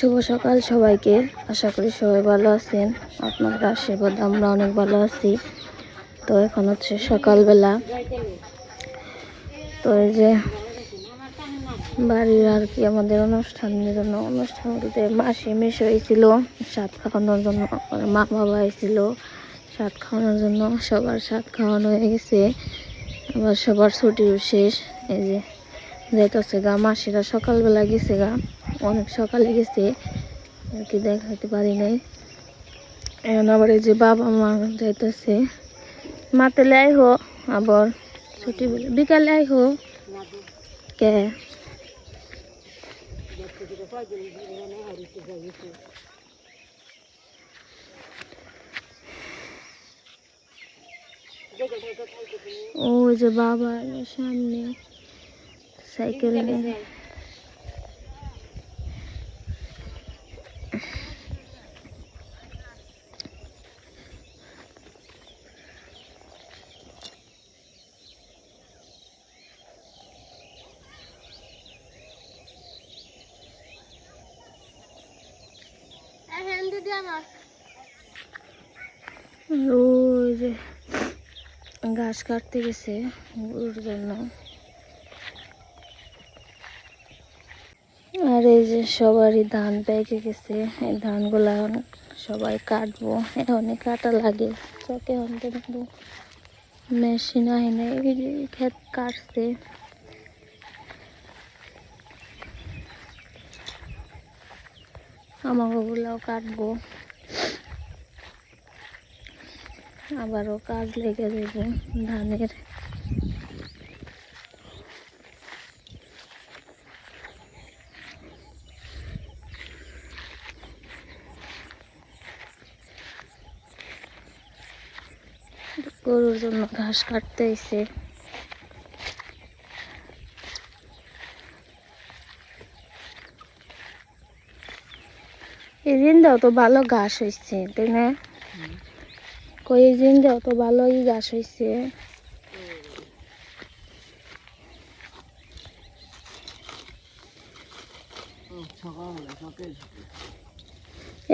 শুভ সকাল সবাইকে। আশা করি সবাই ভালো আছেন। আপনাদের আশীর্বাদ আমরা অনেক ভালো আছি। তো এখন হচ্ছে সকালবেলা। তো এই যে বাড়ির আর কি আমাদের অনুষ্ঠানের জন্য অনুষ্ঠান বলতে মাসি মেশ হয়েছিল সাত খাওয়ানোর জন্য, মা বাবা এসেছিল সাত খাওয়ানোর জন্য। সবার সাত খাওয়ানো হয়ে গেছে, আবার সবার ছুটিও শেষ। এই যে যাইতেছে গা, মাসিরা সকালবেলা গেছে গা, অনেক সকালে গেছে আর কি, দেখাতে পারি নাই। এখন আবার এই যে বাবা মা যাইতেছে। মাতেলে আই হো, আবার ছুটি বলে বিকালে আই হো কে ওই যে বাবা সামনে সাইকেল নিয়ে। ওই যে ঘাস কাটতে গেছে গরুর জন্য। আর এই যে সবারই ধান পেকে গেছে, এই ধানগুলা সবাই কাটবো। এখনই কাটা লাগে, চকে হতে কিন্তু মেশিন আইনে ক্ষেত কাটছে। আমাগুলাও কাটবো, আবারও কাজ লেগে যাবে ধানের। গরুর জন্য ঘাস কাটতে এসে এই দিনটাও তো ভালো ঘাস হয়েছে, তাই না? কই এই দিনটাও তো ভালোই ঘাস হয়েছে।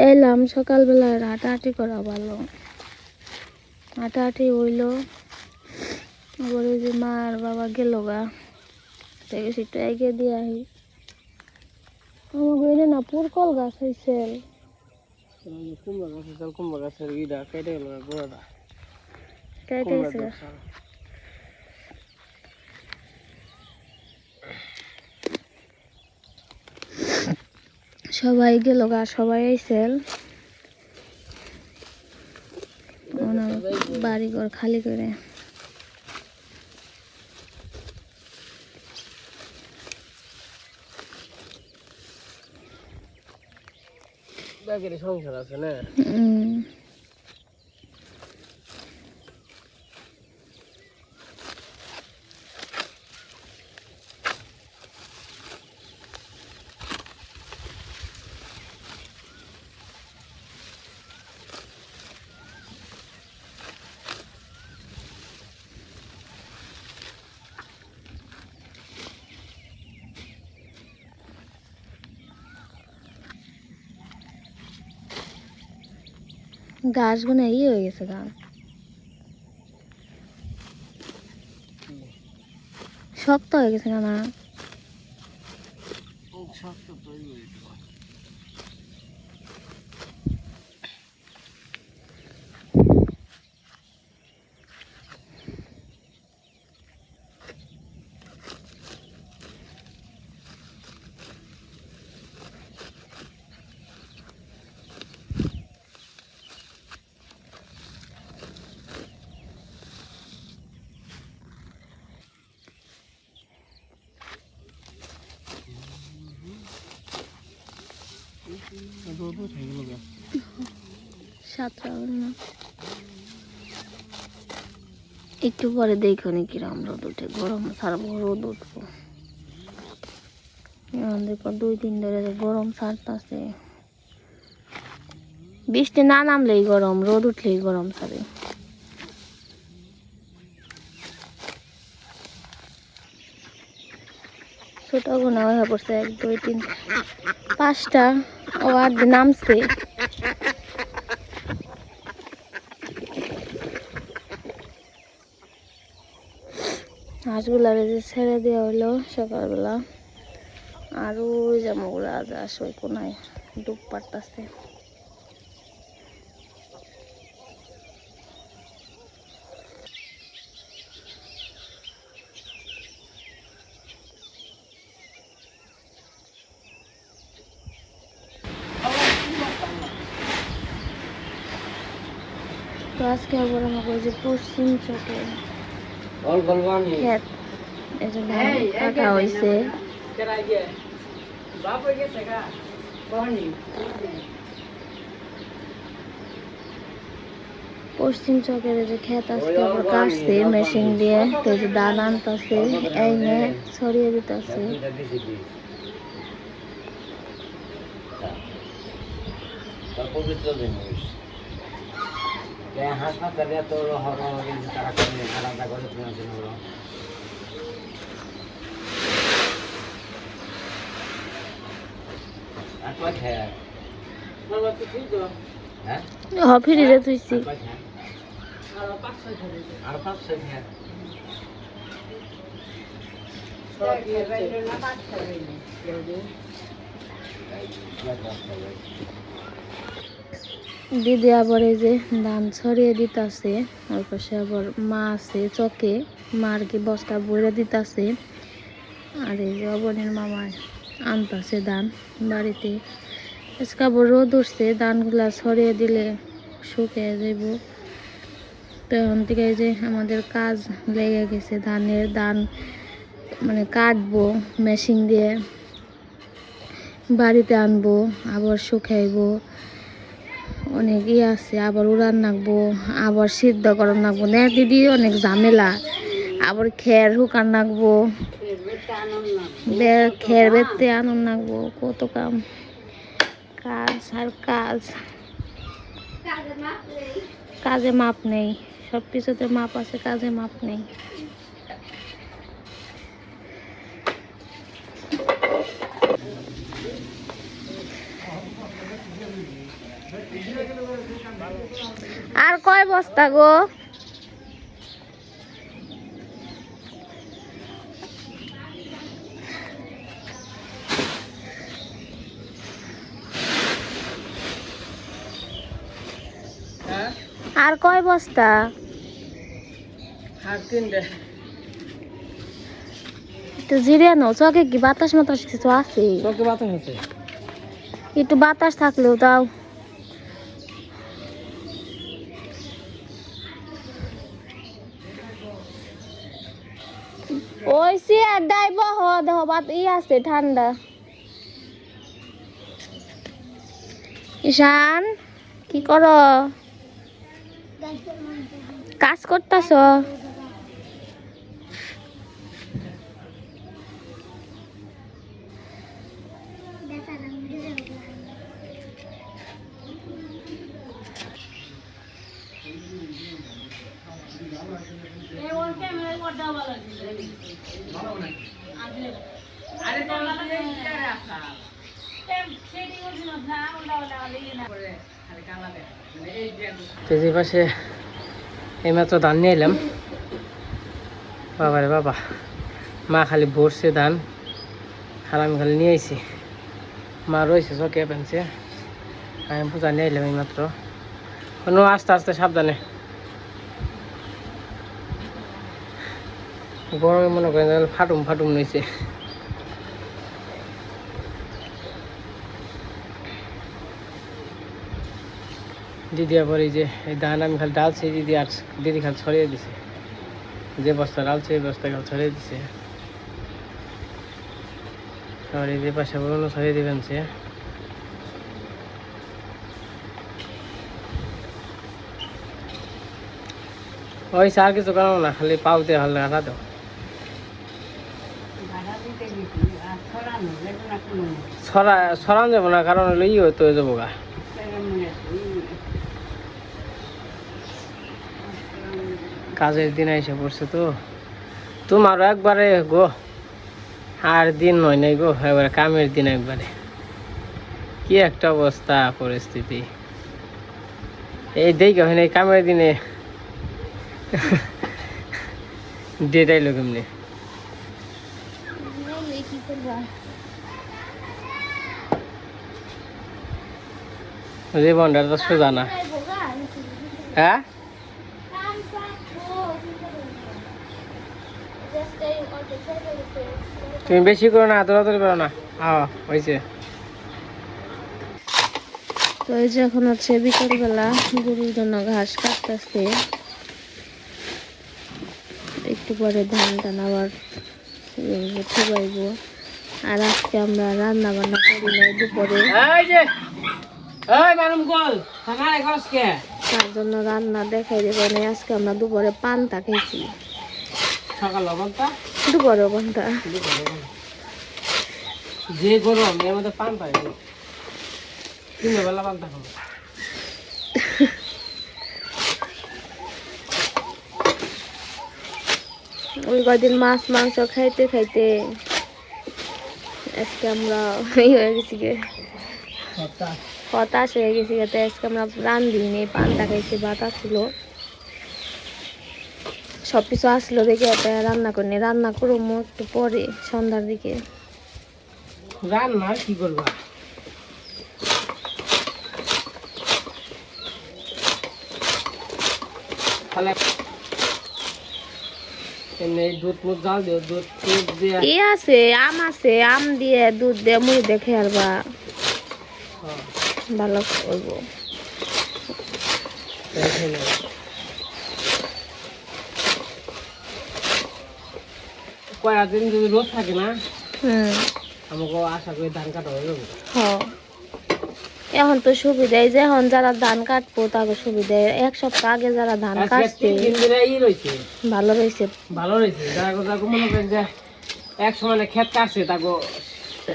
এলাম সকালবেলা, হাঁটাহাঁটি করা ভালো, হাঁটাহাঁটি হইলো। আবার ওই যে মা আর বাবা গেল গা, গেছি একটু এগিয়ে দিয়ে আহি। আমার বইলে না পুরকল গাছ হয়েছে, কুমড়া গাছের ইটা কেটে গেল, গোড়াটা কেটে গেছে। সবাই গেল গা, সবাই আইসেল, বাড়ি ঘর খালি করে। সংসার আছে না। গাছগুলো হয়ে গেছে গা, শক্ত হয়ে গেছে না। একটু পরে দেখো নি কিরম রোদ উঠে, গরম ছাড়বো, রোদ উঠবো। দেখো 2-3 ধরে গরম ছাড়তেছে। বৃষ্টি না নামলেই গরম, রোদ উঠলেই গরম ছাড়ে। ছোট গোনা হয়ে পড়ছে 1, 2, 3, 5টা। ও আর নামছে। হাঁসগুলারে যে ছেড়ে দেওয়া হলো সকালবেলা, আর ওই জামাগুলো আজ আসলে কোনায় ডুব পারতাছে। তো আজকে আবার আমাকে ওই যে পশ্চিম চকে ক্ষেত, এই জন্য কাটা হয়েছে। পশ্চিম চকের যে ক্ষেত আজকে আবার কাটছে মেশিন দিয়ে, তো যে ধান আনতেছে এনে ছড়িয়ে দিতেছে। হাসপাতালে তো তারা আলাদা করে ফিরে তুইছি আর 5-6 দিদি আবার এই যে ধান ছড়িয়ে দিতেছে, ওর পাশে আবার মা আছে চকে, মার কি বস্তা ভরে দিতেছে। আর এই যে অবনের মামা আনতেছে ধান বাড়িতে। আজকে আবার রোদ উঠছে, ধানগুলা ছড়িয়ে দিলে শুকিয়ে যাব। তো এখন থেকে এই যে আমাদের কাজ লেগে গেছে, ধানের ধান মানে কাটবো মেশিন দিয়ে, বাড়িতে আনবো, আবার শুকাইবো, অনেক আছে, আবার উড়ান নাকবো, আবার সিদ্ধ করার নাকবো না দিদি, অনেক ঝামেলা। আবার খের হুকান নাকবো, খের বেতে আনন্দ নাকবো, কত কাম, কাজ আর কাজ, কাজে মাপ নেই, সব কিছুতে মাপ আছে, কাজে মাপ নেই। আর কয় বস্তা গো? আর কয় বস্তা? আর 3টে। একটু জিরে নাও, চকে কি বাতাস মাতাস কিছু আছে? চকে বাতাস আছে, একটু বাতাস থাকলেও দাও। ওই চেয়ার ডাইব দেখো আছে ঠান্ডা। ঈশান কি করো? কাজ করতেছ? যে পাশে এইমাত্র ধান নিয়ে এলাম। বাবারে বাবা, মা খালি ভরছে ধান, আর আমি খালি নিয়ে আইছি। মা রয়েছে চকে পেনছে, আমি পূজা নিয়ে এলাম এইমাত্র। কোনো আস্তে আস্তে সাবধানে, গরমে মনে করেন ফাটুম ফাটুম নইছে। দিদি আবার এই যে এই ধান আমি খালি ডালছি, দিদি আর দিদি খালি ছড়িয়ে দিছে, যে বস্তা ডালছে এই বস্তা খালি ছড়িয়ে দিছে। আর এই যে পাশে বড় ছড়িয়ে দিবেন সে। ওই আর কিছু করাবো না, খালি পাউতে ভালো লাগা দাও। ছড়ান যাবো না, কারণ হলো ই হয়তো হয়ে যাবো গা। কাজের দিন এসে পড়ছে তো, তোমারও একবারে গো, আর দিন নয় নাই গো, একবারে কামের দিন একবারে। কি একটা অবস্থা পরিস্থিতি এই দেখে হয় না এই কামের দিনে ডেট আইলো কেমনি কি করবা জীবনটা তো সোজা না হ্যাঁ তুমি বেশি করো না দৌড়াদৌড়ি করো না হ্যাঁ হয়েছে তো এই যে এখন হচ্ছে বিকালবেলা গরুর জন্য ঘাস কাটতেছে একটু পরে ধান টান আবার থুবাইব আর আজকে আমরা রান্না বান্না করি নাই দুপুরে এই যে এই মালুম গোল খানা করছ কে তার জন্য রান্না দেখাই দেবো না আজকে আমরা দুপুরে পান্তা খেয়েছি সকাল লবণটা দুপুরে পান্তা যে গরম এর মধ্যে পান পাই দিনের বেলা পান্তা খাবো ওই কয়দিন মাছ মাংস খাইতে খাইতে আজকে আমরা এই হয়ে গেছি গে হতাশ হয়ে গেছি তো আজকে আমরা রান্ধি নেই পান্তা খাইছি ভাত ছিল সবকিছু আসলো দেখে একটা রান্না করিনি রান্না করবো একটু পরে সন্ধ্যার দিকে রান্না আর কি করবা তাহলে এমনি দুধ মুধ জাল দিও দুধ দিয়ে আছে আম দিয়ে দুধ দিয়ে মুড়ি দেখে আর বা ভালো করবো কয়েকদিন যদি রোদ থাকে না আমাকে আশা করি ধান কাটা হয়ে যাবে এখন তো সুবিধা এই যে এখন যারা ধান কাটবো তাকে সুবিধা এক সপ্তাহ আগে যারা ধান কাটছে ভালো রয়েছে যারা মনে করেন যে এক সময় ক্ষেত কাটছে তাকে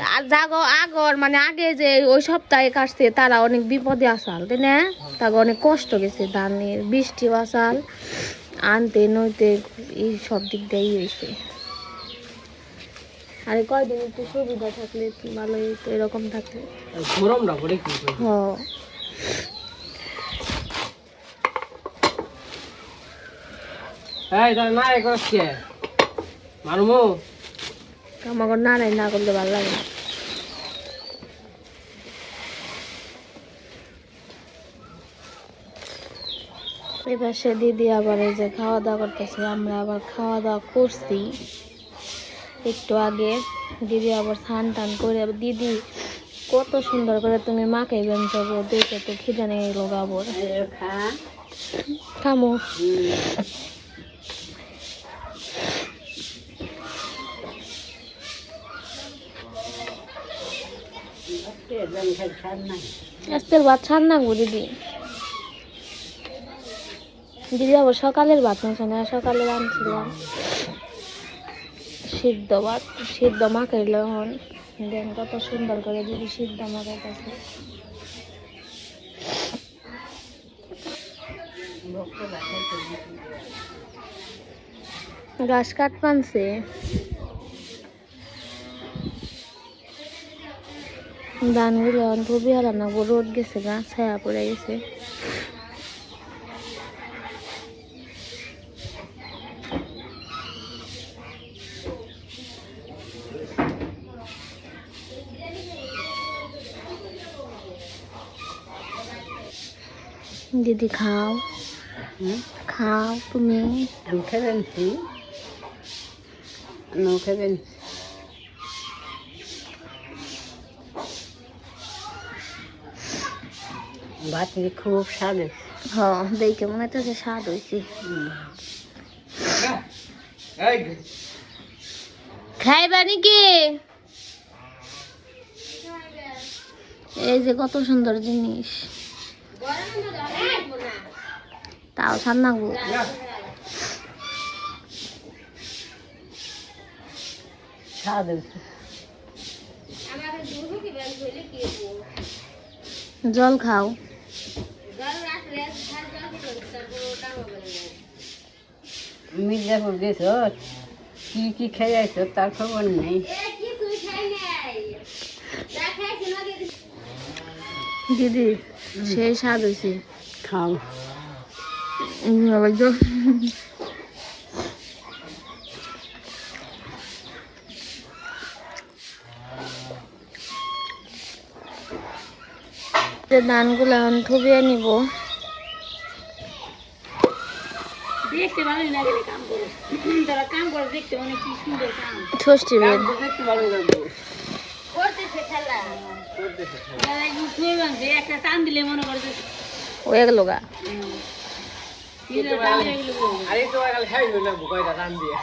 আর যাগো আগর মানে আগে যে ওই সপ্তাহে কাটছে তারা অনেক বিপদে আসাল তাই না তাকে অনেক কষ্ট গেছে ধানের বৃষ্টি আসাল আনতে নইতে এই সব দিক দিয়েই হয়েছে আর কয়দিন একটু সুবিধা থাকলে একটু ভালো হইতো এরকম থাকলে গরমটা পড়ে কি এই তাহলে না এ করছ কে মারমু আমাকে নাড়াই না করলে ভালো লাগে না এবার সে দিদি আবার এই যে খাওয়া দাওয়া করতেছে আমরা আবার খাওয়া দাওয়া করছি একটু আগে দিদি আবার স্নান টান করে দিদি কত সুন্দর করে তুমি মাকে বেঞ্চ দেখে তো খিদে নেই এলো গাবর খামো আজকের ভাত ছাড় না গো দিদি দিদি আবার সকালের ভাত নিয়েছে না সকালে রাঁধছিলাম সিদ্ধ ভাত সিদ্ধ মাখাইল এখন দেন কত সুন্দর করে দিদি সিদ্ধ মাখাইতেছে গাছ কাট পানছে ধানগুলো খুবই হারাম না রোদ গেছে গা ছায়া পড়ে গেছে দিদি খাও খাও তুমি আমি খেবেনছি আমিও খেবেনছি ভাত খুব স্বাদ হয়েছে দেখে মনে হচ্ছে স্বাদ হয়েছে খাইবা নাকি এই যে কত সুন্দর জিনিস তাও ছাড় গো স্বাদ হয়েছে জল খাও মির্জাপুর গেছ কি কি খেয়ে আইছ তার খবর নেই দিদি সেই স্বাদ হয়েছে। খাও ধানগুলো এখন থুবিয়ে নিব। দেখতে ভালো লাগে কাম করে, তারা কাম করে দেখতে অনেক কি সুন্দর কাম ষষ্ঠী বেদ দেখতে ভালো লাগবে। করতেছে খেলা যে একটা টান দিলে মনে করছে হয়ে গেল গা। আরে তো কাল খাই না কয়টা দাম দিয়ে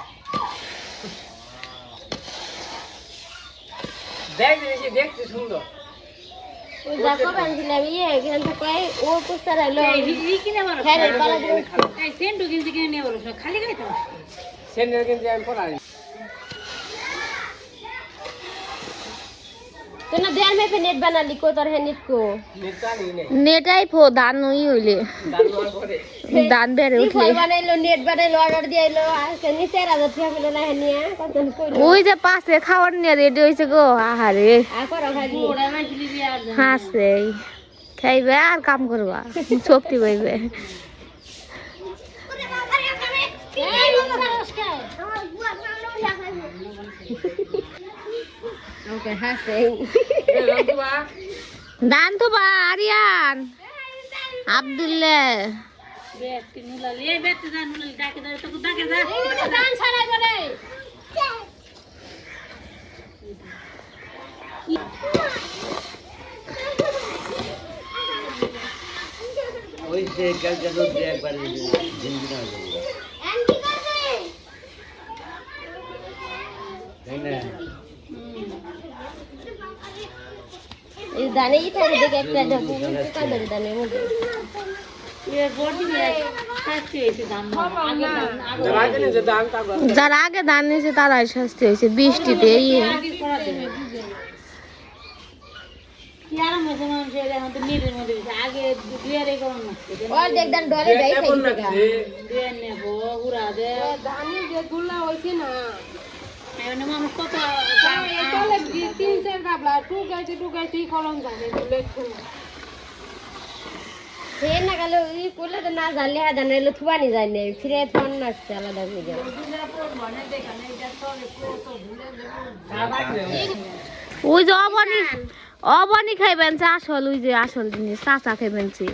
দেখ দেখি দেখতে সুন্দর। সেন্টার কিন্তু আমি পড়াই नेट बना ली को तर है नेट को নেতা নেই नेट आई फो दान नहीं होइले দাম করে दान बेरे उठले बनाइलो नेट बनाइलो ऑर्डर दिइलो आज नि 4000 रुपैया मिले ना हनिया कतन कोइलो ওই যে পাশে খাওয়ার নিয়ে রেডি হইছে গো। আহারে आको रखाली मोड़ा माइली बियार হাসে খাইবে আর কাম করবা শক্তি পাইবে। ओके हासे দান তো বা আরিয়ান আব্দুল্লাহ बेट नुला ले बेट दान नुला डाके दे तो डाके जा दान छाड़ाई बोले ওই যে কালকে তো একবার জিন্দি না যাবে তাই না এই দানে ই থাকে দেখ একটা ঢাকু কাল ধরে দানে মধ্যে ये बॉडी में शास्ति হইছে দাম আগে রাজনে যে দাম তা যারা আগে ধান নিয়েছে তারাই শাস্তি হয়েছে বৃষ্টিতে আগে করা দেবে কি আরাম হইছে মানুষের এখন তো নিরের মধ্যে আগে দুয়ারে করন না और देख दान डरे जाई खाई দুয়ে নেব উড়া দে ধানি যে গুলা হইছে না এনে মানুষ কত চলে 3-4 গাবলা টুকাইতে করন জানে বুলেট हे ना गलो ई कोले त ना जाले हा जानेलो थुवानी जाने फिरे थन ना आलादा मिले ওই যে অবনি খাইবেন চা আসল ওই যে আসল জিনিস চাচা খাইবেন চি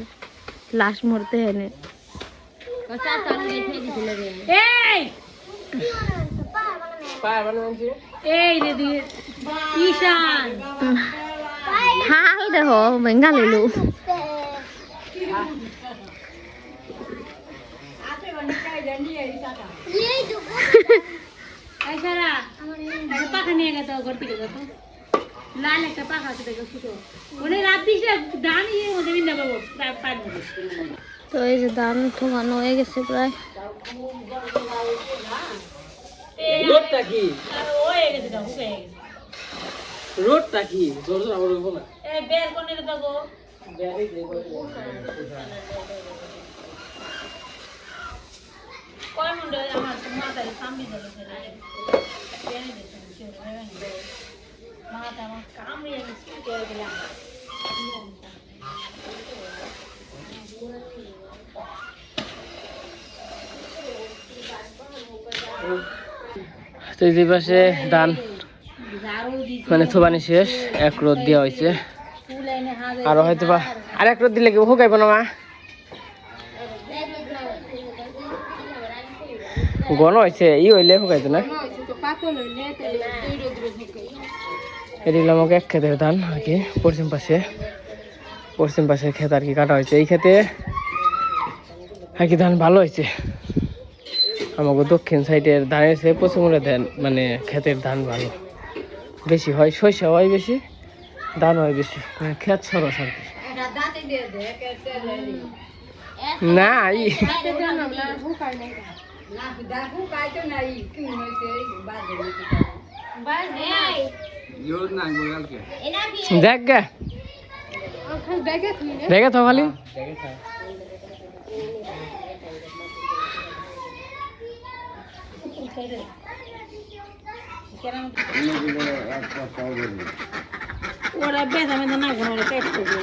লাস্ট মুহূর্তে হেনে চাচা খাই দিছিল রে এই পায় বানাইছি এই রে দিয়ে ঈশান হাল দেখো মেঙ্গা লইলো আইসারা একটা পাখা নিয়ে গেছে ঘর থেকে যত লাল একটা পাখা আছে দেখো ছোট ওনে রাত দিছে দানি ওদের বিন্দা বাবু পাঁচ তো এই যে ধান ঠোকানো হয়ে গেছে প্রায় রোডটা কি ওয়ে গেছে গা হুকে গেছে রোডটা কি জোর জোর আবার বলবো না এই বের কোনে রে বাবু কয় মুন্ডে আমার মাথায় সামনে ধরে বেনে দিছে মাথা আমার কামড়ে গেছে কেউ গেলাম তো এই পাশে ধান মানে থোবানি শেষ এক রোদ দেওয়া হয়েছে আর হয়তো বা আর এক রোদ দিলে কি শুকাইব না মা ঘন হয়েছে ই হইলে শুকাইতো না এদিকে আমাকে এক ক্ষেতের ধান আর কি পশ্চিম পাশে ক্ষেত আর কি কাটা হয়েছে এই ক্ষেতে আর কি ধান ভালো হয়েছে আমাকে দক্ষিণ সাইডের ধানের চেয়ে পশ্চিমে ধান মানে ক্ষেতের ধান ভালো বেশি হয় শস্য হয় বেশি ধান হয় বেশি মানে ক্ষেত সরস আর কি না দেখ গে দেখে তো খালি ওরা বেশ আমি না কোনো ওরা পেট করবে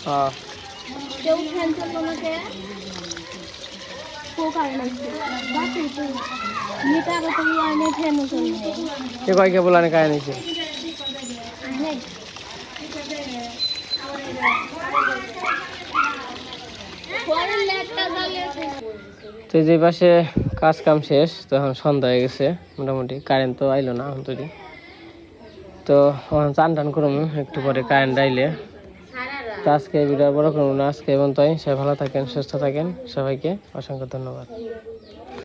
হ্যাঁ কেউ ফ্যান চলবো না কে কেউ কারণ বাকি তো নিতে আগে তো আমি ফ্যানও চলবে কে কয় কে বলানি কায় নিছে তো যে পাশে কাজ কাম শেষ, তো এখন সন্ধ্যা হয়ে গেছে মোটামুটি, কারেন্ট তো আইলো না এখন তৈরি। তো এখন চান টান করুন একটু পরে কারেন্ট আইলে। তো আজকে ভিডিও বড় করুন না, আজকে এবং তাই সবাই ভালো থাকেন, সুস্থ থাকেন, সবাইকে অসংখ্য ধন্যবাদ।